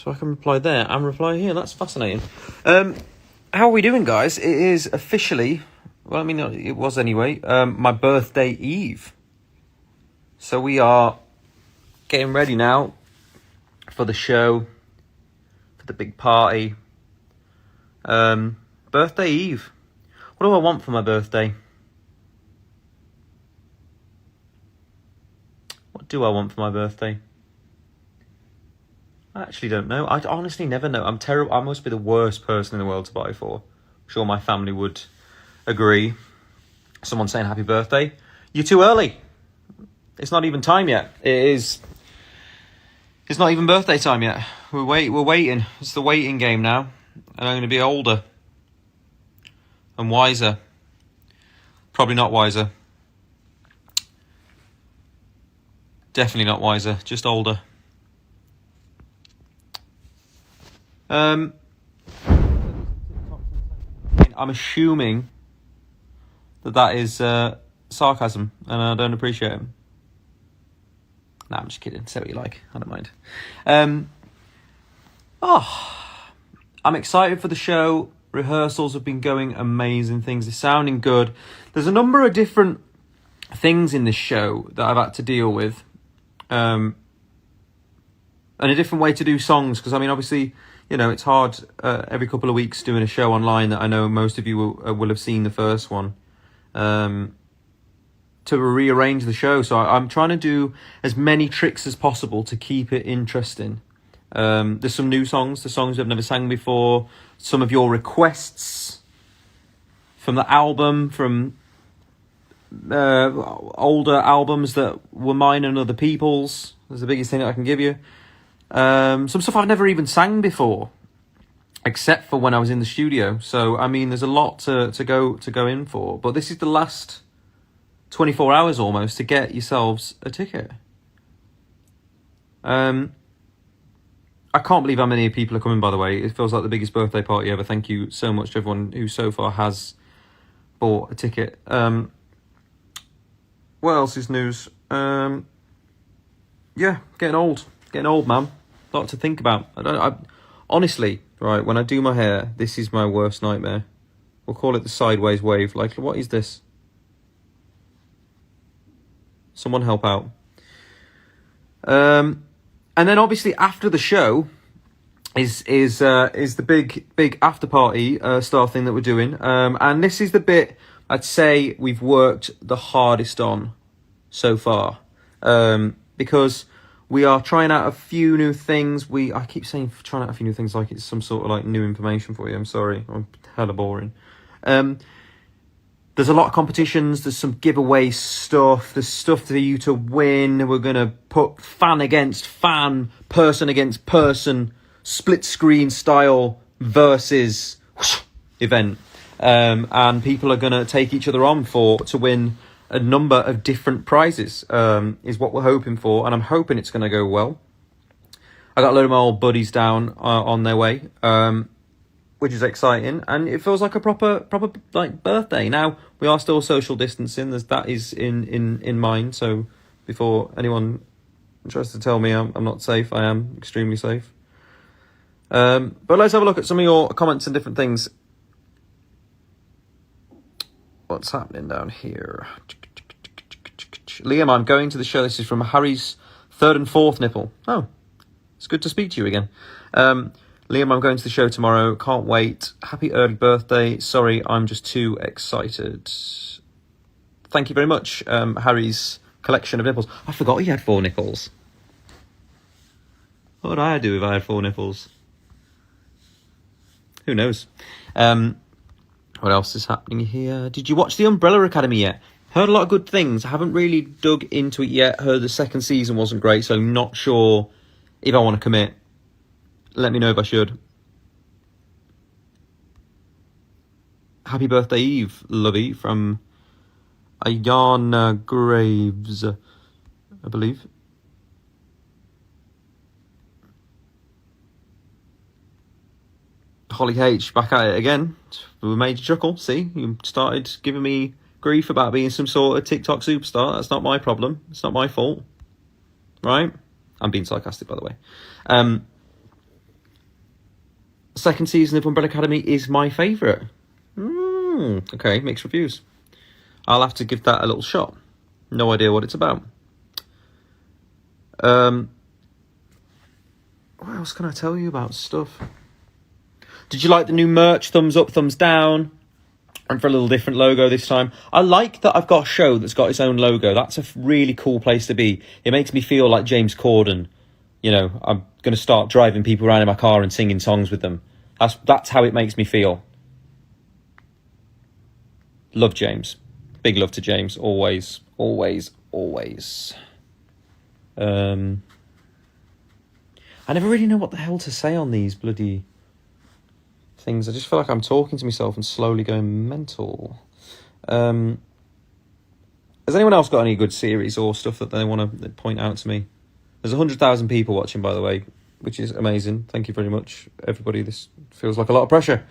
So I can reply there and reply here. That's fascinating. How are we doing, guys? It is officially, well, I mean, it was anyway, my birthday eve. So we are getting ready now for the show, for the big party. Birthday eve. What do I want for my birthday? What do I want for my birthday? I actually don't know. I honestly never know. I'm terrible. I must be the worst person in the world to buy for. I'm sure my family would agree. Someone saying happy birthday. You're too early. It's not even time yet. It's not even birthday time yet. We're waiting. It's the waiting game now. And I'm going to be older. And wiser. Probably not wiser. Definitely not wiser. Just older. I'm assuming that is sarcasm, and I don't appreciate it. Nah, I'm just kidding. Say what you like. I don't mind. I'm excited for the show. Rehearsals have been going amazing. Things are sounding good. There's a number of different things in this show that I've had to deal with. And a different way to do songs. Because, I mean, obviously, you know, it's hard every couple of weeks doing a show online that I know most of you will have seen the first one. To rearrange the show. So I'm trying to do as many tricks as possible to keep it interesting. There's some new songs, the songs I've never sang before. Some of your requests from the album, from older albums that were mine and other people's. That's the biggest thing that I can give you. Some stuff I've never even sang before, except for when I was in the studio. So I mean, there's a lot to go in for. But this is the last 24 hours almost to get yourselves a ticket. I can't believe how many people are coming, by the way. It feels like the biggest birthday party ever. Thank you so much to everyone who so far has bought a ticket. What else is news? Yeah, getting old. Getting old, man. A lot to think about. Honestly, right, when I do my hair, this is my worst nightmare. We'll call it the sideways wave. Like, what is this? Someone help out. And then obviously after the show is the big after party style thing that we're doing. And this is the bit I'd say we've worked the hardest on so far. Because we are trying out a few new things. I keep saying trying out a few new things like it's some sort of like new information for you. I'm sorry. I'm hella boring. There's a lot of competitions. There's some giveaway stuff. There's stuff for you to win. We're going to put fan against fan, person against person, split screen style versus event. And people are going to take each other on to win a number of different prizes, is what we're hoping for. And I'm hoping it's going to go well. I got a load of my old buddies down on their way. Which is exciting, and it feels like a proper like birthday. Now we are still social distancing. That is in mind. So before anyone tries to tell me I'm not safe, I am extremely safe. But let's have a look at some of your comments and different things. What's happening down here? Liam, I'm going to the show. This is from Harry's third and fourth nipple. Oh, it's good to speak to you again. Liam, I'm going to the show tomorrow. Can't wait. Happy early birthday. Sorry, I'm just too excited. Thank you very much, Harry's collection of nipples. I forgot he had 4 nipples. What would I do if I had 4 nipples? Who knows? What else is happening here? Did you watch The Umbrella Academy yet? Heard a lot of good things. I haven't really dug into it yet. Heard the second season wasn't great, so I'm not sure if I want to commit. Let me know if I should. Happy birthday, Eve, lovey, from Ayana Graves, I believe. Holly H, back at it again. We made you chuckle, see? You started giving me grief about being some sort of TikTok superstar. That's not my problem. It's not my fault. Right? I'm being sarcastic, by the way. second season of Umbrella Academy is my favourite. Okay, mixed reviews. I'll have to give that a little shot. No idea what it's about. What else can I tell you about stuff? Did you like the new merch? Thumbs up, thumbs down. And for a little different logo this time. I like that I've got a show that's got its own logo. That's a really cool place to be. It makes me feel like James Corden. You know, I'm going to start driving people around in my car and singing songs with them. That's how it makes me feel. Love James. Big love to James. Always, always, always. I never really know what the hell to say on these bloody things. I just feel like I'm talking to myself and slowly going mental. Has anyone else got any good series or stuff that they want to point out to me? There's 100,000 people watching, by the way, which is amazing. Thank you very much, everybody. This feels like a lot of pressure.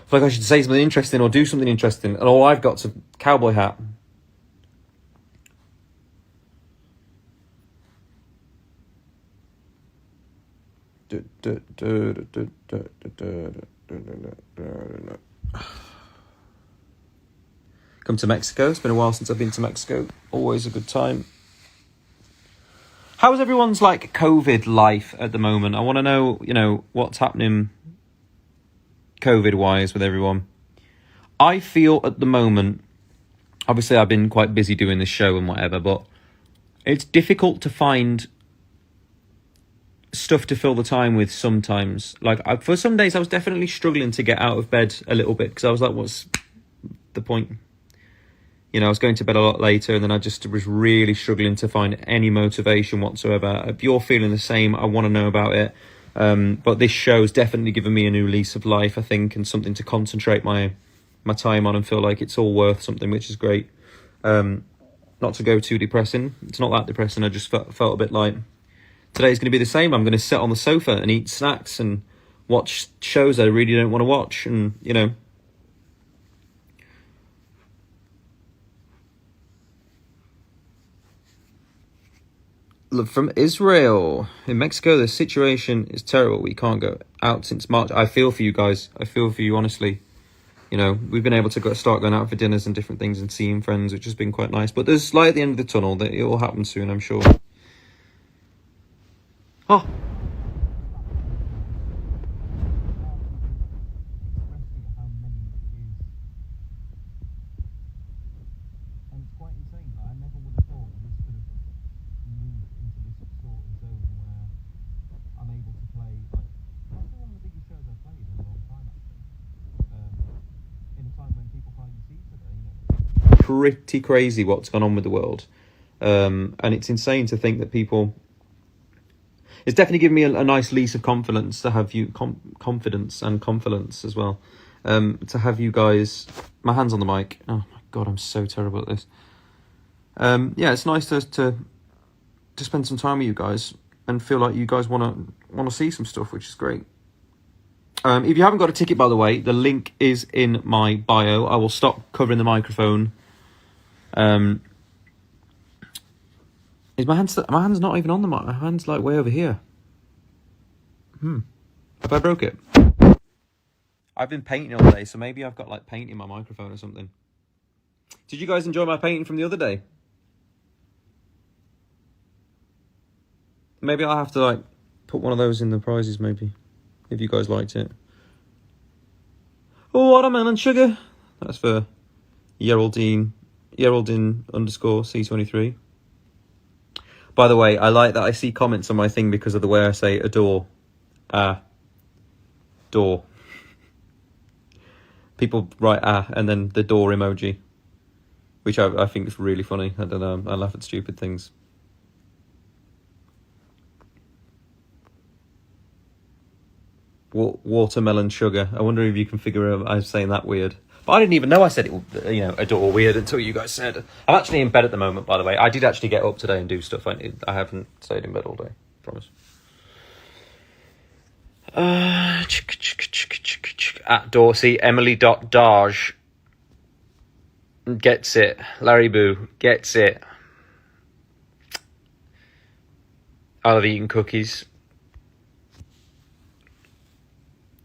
I feel like I should say something interesting or do something interesting, and all I've got's a cowboy hat. Come to Mexico. It's been a while since I've been to Mexico. Always a good time. How's everyone's like COVID life at the moment? I want to know, you know, what's happening COVID wise with everyone. I feel at the moment, obviously I've been quite busy doing this show and whatever, but it's difficult to find stuff to fill the time with sometimes. Like for some days I was definitely struggling to get out of bed a little bit because I was like, what's the point? You know, I was going to bed a lot later and then I just was really struggling to find any motivation whatsoever. If you're feeling the same, I want to know about it. But this show's definitely given me a new lease of life, I think, and something to concentrate my time on and feel like it's all worth something, which is great. Not to go too depressing. It's not that depressing. I just felt a bit like today's going to be the same. I'm going to sit on the sofa and eat snacks and watch shows I really don't want to watch. And, you know, from Israel. In Mexico, the situation is terrible. We can't go out since March. I feel for you guys. I feel for you, honestly. You know, we've been able to start going out for dinners and different things and seeing friends, which has been quite nice. But there's light at the end of the tunnel. That it will happen soon, I'm sure. Oh. Pretty crazy what's gone on with the world, and it's insane to think that people. It's definitely given me a nice lease of confidence to have you confidence and confidence as well. To have you guys, my hands on the mic. Oh my god, I'm so terrible at this. Yeah, it's nice to spend some time with you guys and feel like you guys want to see some stuff, which is great. If you haven't got a ticket, by the way, the link is in my bio. I will stop covering the microphone. Is my hand's not even on the mic? My hand's like way over here. Have I broke it? I've been painting all day, so maybe I've got like paint in my microphone or something. Did you guys enjoy my painting from the other day? Maybe I'll have to like put one of those in the prizes, maybe, if you guys liked it. Oh, watermelon sugar. That's for Geraldine _ C23. By the way, I like that I see comments on my thing because of the way I say adore. Door. People write and then the door emoji, which I think is really funny. I don't know. I laugh at stupid things. Watermelon sugar. I wonder if you can figure out I'm saying that weird. But I didn't even know I said it, you know, adore weird until you guys said. I'm actually in bed at the moment, by the way. I did actually get up today and do stuff. I haven't stayed in bed all day. Promise. At Dorsey, Emily.Darge gets it. Larry Boo gets it. I love eating cookies.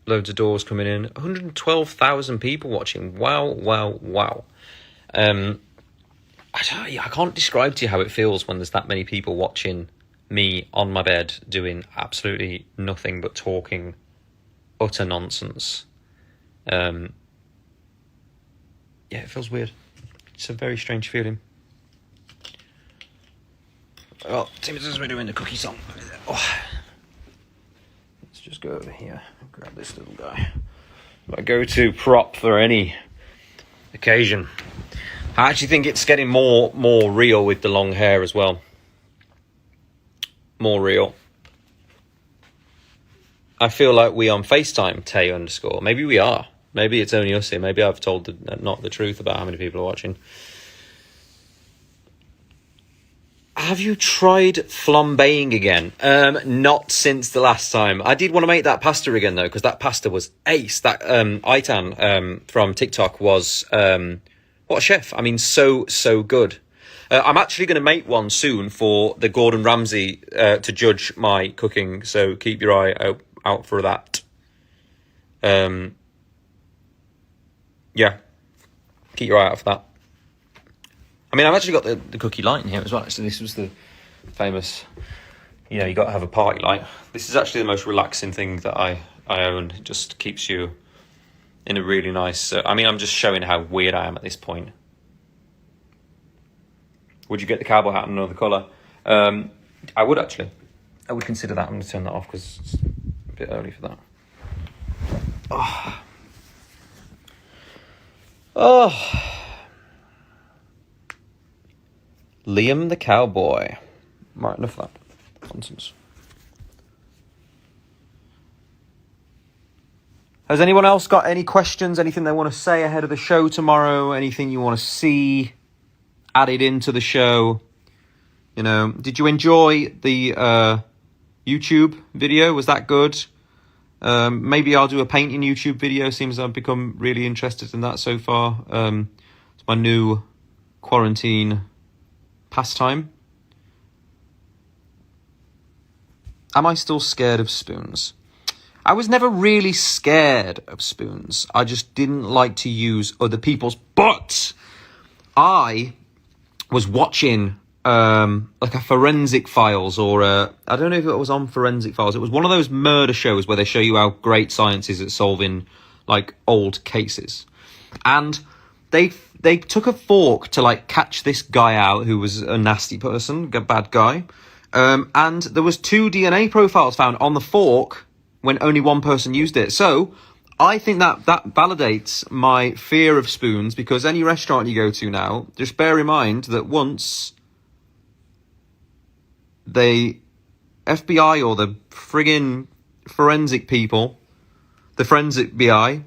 Loads of doors coming in. 112,000 people watching. Wow, wow, wow. I can't describe to you how it feels when there's that many people watching me on my bed doing absolutely nothing but talking utter nonsense. Yeah, it feels weird. It's a very strange feeling. Oh, Timothy's doing the cookie song. Oh. Let's just go over here and grab this little guy. My go-to prop for any occasion. I actually think it's getting more real with the long hair as well. More real. I feel like we on FaceTime, Tay_. Maybe we are. Maybe it's only us here. Maybe I've told not the truth about how many people are watching. Have you tried flambeing again? Not since the last time. I did want to make that pasta again, though, because that pasta was ace. That Aitan from TikTok was... what a chef. I mean, so good. I'm actually going to make one soon for the Gordon Ramsay to judge my cooking, so keep your eye out for that. Yeah, keep your eye out for that. I mean, I've actually got the cookie light in here as well. So this was the famous, you got to have a party light. This is actually the most relaxing thing that I own. It just keeps you in a really nice... I'm just showing how weird I am at this point. Would you get the cowboy hat in another colour? I would, actually. I would consider that. I'm going to turn that off because it's a bit early for that. Oh. Liam the cowboy. Right, enough of that nonsense. Has anyone else got any questions? Anything they want to say ahead of the show tomorrow? Anything you want to see added into the show? Did you enjoy the YouTube video? Was that good? Maybe I'll do a painting YouTube video. Seems I've become really interested in that so far. It's my new quarantine pastime. Am I still scared of spoons? I was never really scared of spoons. I just didn't like to use other people's. But I was watching like a Forensic Files or I don't know if it was on Forensic Files. It was one of those murder shows where they show you how great science is at solving like old cases. And they took a fork to like catch this guy out who was a nasty person, a bad guy. And there was 2 DNA profiles found on the fork when only one person used it. So I think that validates my fear of spoons, because any restaurant you go to now, just bear in mind that once the FBI or the friggin' forensic people, the forensic BI,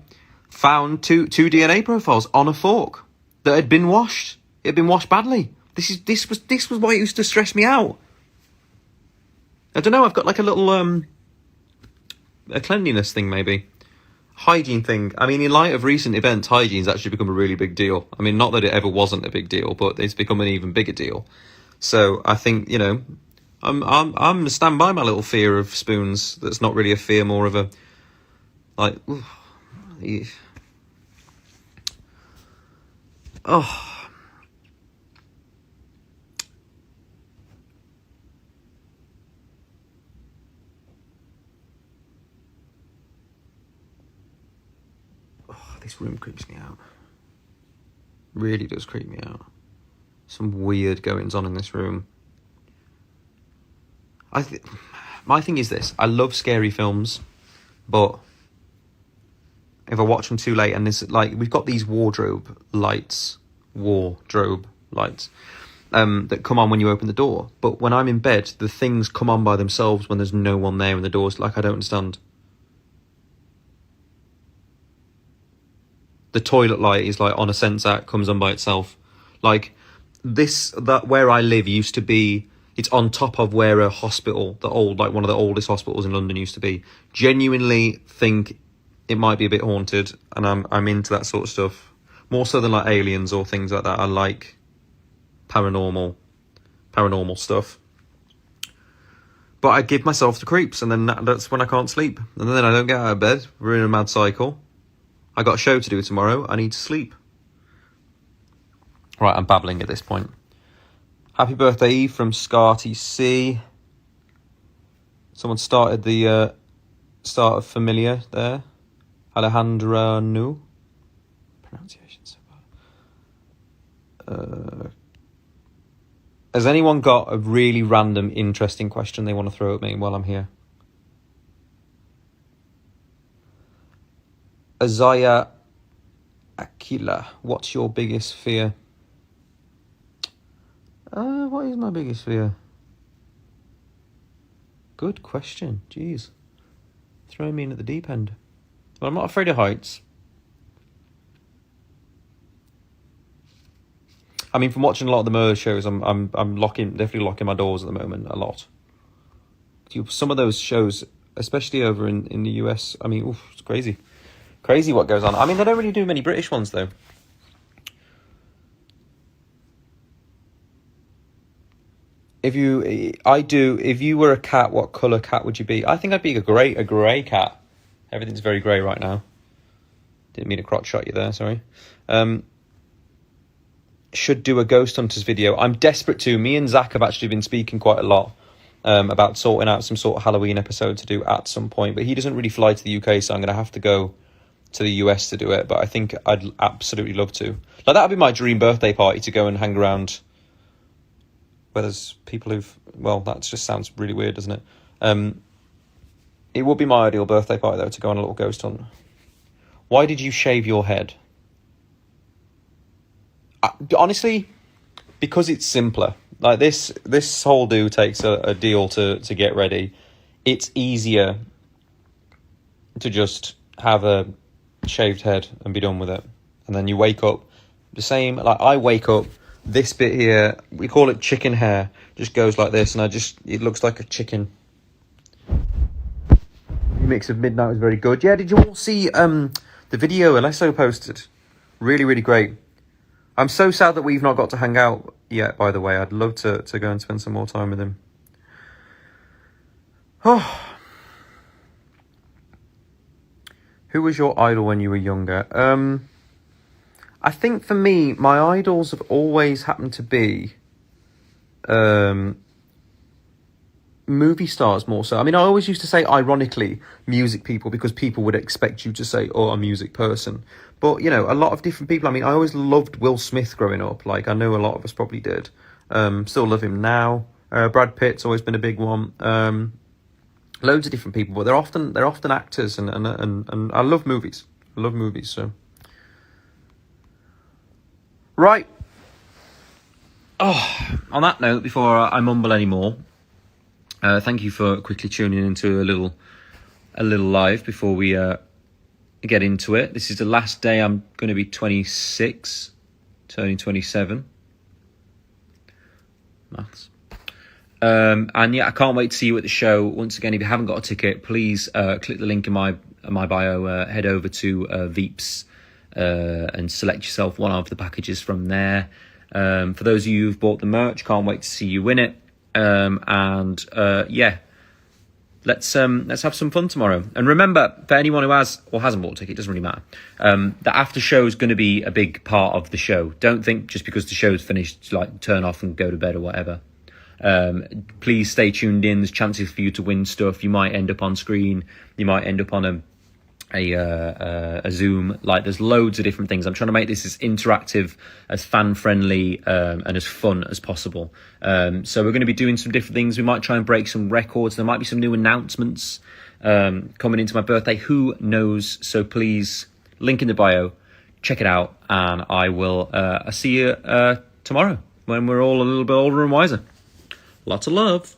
found two DNA profiles on a fork that had been washed. It had been washed badly. This was what used to stress me out. I don't know, I've got like a little a cleanliness thing, maybe. Hygiene thing. I mean, in light of recent events, hygiene's actually become a really big deal. I mean, not that it ever wasn't a big deal, but it's become an even bigger deal. So I think, I'm gonna stand by my little fear of spoons. That's not really a fear, more of a like. Oh. This room creeps me out. Really does creep me out. Some weird goings on in this room. My thing is this. I love scary films, but if I watch them too late, and this, like, we've got these wardrobe lights that come on when you open the door. But when I'm in bed, the things come on by themselves when there's no one there and the door's like, I don't understand. The toilet light is like on a sensor, comes on by itself. Like that where I live used to be, it's on top of where a hospital, one of the oldest hospitals in London used to be. Genuinely think it might be a bit haunted, and I'm into that sort of stuff. More so than like aliens or things like that. I like paranormal stuff. But I give myself the creeps, and then that's when I can't sleep. And then I don't get out of bed. We're in a mad cycle. I got a show to do tomorrow. I need to sleep. Right, I'm babbling at this point. Happy birthday, Eve, from Scarty C. Someone started the start of Familiar there. Alejandra Nu. Pronunciation so bad. Has anyone got a really random, interesting question they want to throw at me while I'm here? Azaya Akila, what's your biggest fear? What is my biggest fear? Good question. Jeez. Throwing me in at the deep end. Well, I'm not afraid of heights. I mean, from watching a lot of the murder shows, I'm definitely locking my doors at the moment a lot. Some of those shows, especially over in the US, I mean, oof, it's crazy what goes on. I mean, they don't really do many British ones though. If you were a cat, what colour cat would you be? I think I'd be a grey cat. Everything's very grey right now. Didn't mean to crotch shot you there, sorry. Should do a Ghost Hunters video. I'm desperate to. Me and Zach have actually been speaking quite a lot about sorting out some sort of Halloween episode to do at some point. But he doesn't really fly to the UK, so I'm going to have to go to the US to do it. But I think I'd absolutely love to. Like, that would be my dream birthday party, to go and hang around where there's people who've... Well, that just sounds really weird, doesn't it? It would be my ideal birthday party, though, to go on a little ghost hunt. Why did you shave your head? Honestly, because it's simpler. Like, this whole do takes a deal to get ready. It's easier to just have a shaved head and be done with it. And then you wake up the same. Like, I wake up, this bit here, we call it chicken hair, just goes like this, and it looks like a chicken. Mix of Midnight was very good. Yeah, did you all see the video Alesso posted? Really, really great. I'm so sad that we've not got to hang out yet, by the way. I'd love to go and spend some more time with him. Oh. Who was your idol when you were younger? I think for me, my idols have always happened to be movie stars more so. I mean, I always used to say, ironically, music people, because people would expect you to say, oh, a music person. But, you know, a lot of different people. I mean, I always loved Will Smith growing up. Like, I know a lot of us probably did. Still love him now. Brad Pitt's always been a big one. Loads of different people, but they're often actors, and I love movies. I love movies, so. Right. Oh, on that note, before I mumble anymore, thank you for quickly tuning into a little live before we get into it. This is the last day I'm going to be 26, turning 27. Maths. And yeah, I can't wait to see you at the show. Once again, if you haven't got a ticket, please click the link in my bio, head over to Veeps and select yourself one of the packages from there. For those of you who've bought the merch, can't wait to see you win it. Yeah, let's have some fun tomorrow. And remember, for anyone who has or hasn't bought a ticket, it doesn't really matter. The after show is going to be a big part of the show. Don't think just because the show's finished, like, turn off and go to bed or whatever. Please stay tuned in. There's chances for you to win stuff. You might end up on screen. You might end up on a Zoom. Like, there's loads of different things. I'm trying to make this as interactive, as fan friendly, and as fun as possible. So we're going to be doing some different things. We might try and break some records. There might be some new announcements coming into my birthday. Who knows? So please, link in the bio, check it out, and I will see you tomorrow when we're all a little bit older and wiser. Lots of love.